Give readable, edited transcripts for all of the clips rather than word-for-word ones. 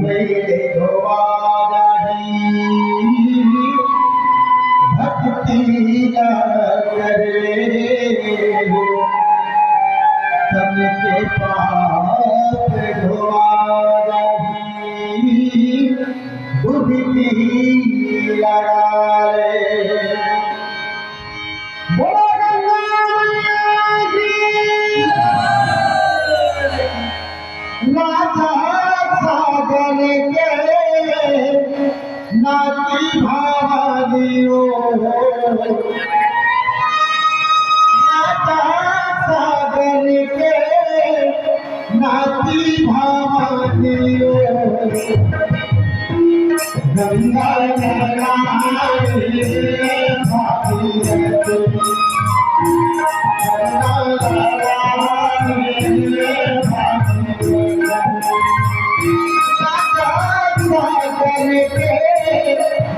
मेरे धोवा भक्ति न करे सबके पाप धोवा बुद्धि लड़ाए नाथा सागर के नाती भावनियो नाथा सागर के नाती भावनियो गंगा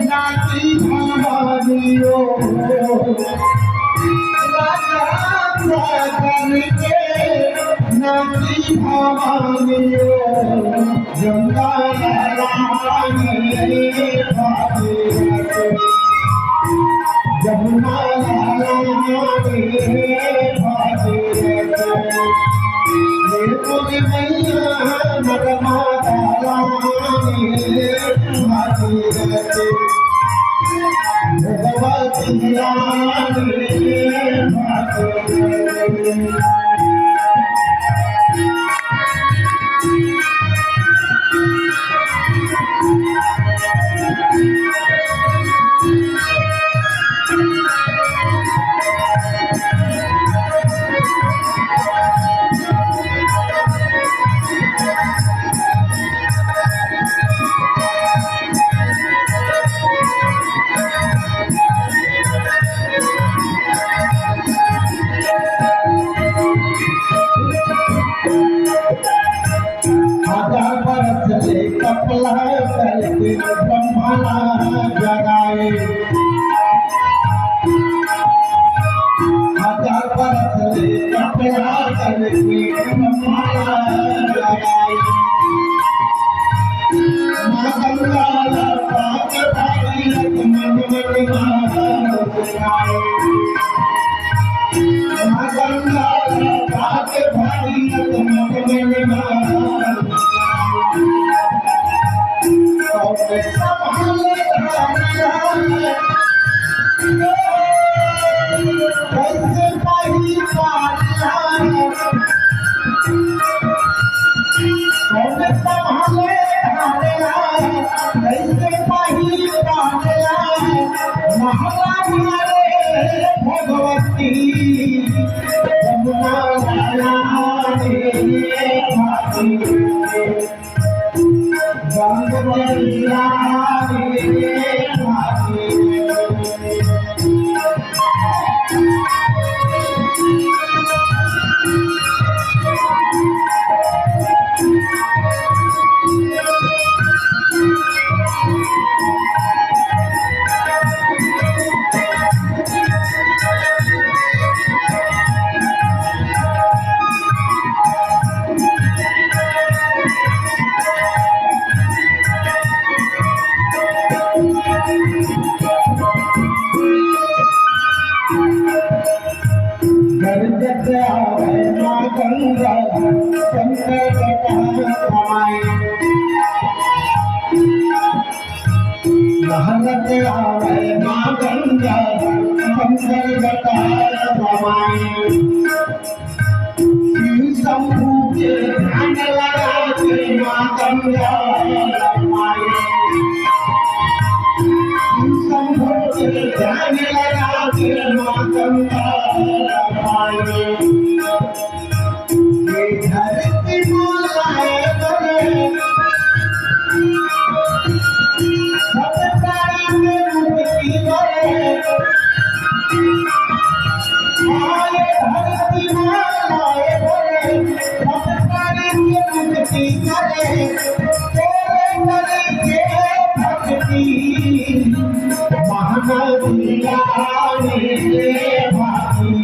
नाती भावनियो नाती भावनियो गंगा जमुना कपला करके ब्रह्मणा जगाए 1000 बरस ले कपला करके ब्रह्मणा जगाए माँ गंगा पाक भागीरथ मन मन महाए माँ गंगा पाक भागीरथ मन मन महाए संभाले कैसे पाही पाला संभाले कैसे पाही पाला महारानी भगवती जमुना गंगा शंकर कमाए महनत आवे माँ गंगा शंकर कमाए शंभू के ध्यान लगा के माँ गंगा कमाए शंभू के ध्यान लगा के माँ गंगा कमाए धरती मालाए बने सबकारी में मुक्ति बने आए धरती मालाए बने सबकारी में मुक्ति बने तेरे नदी के भक्ति महानदिया ने भागी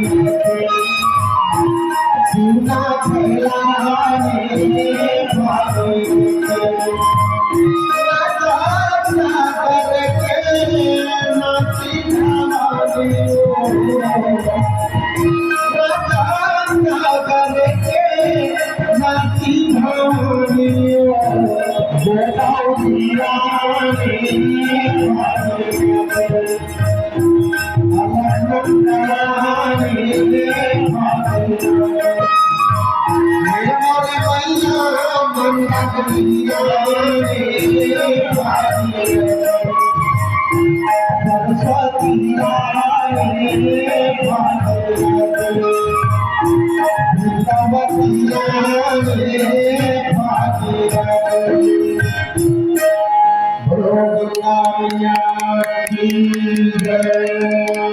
Jai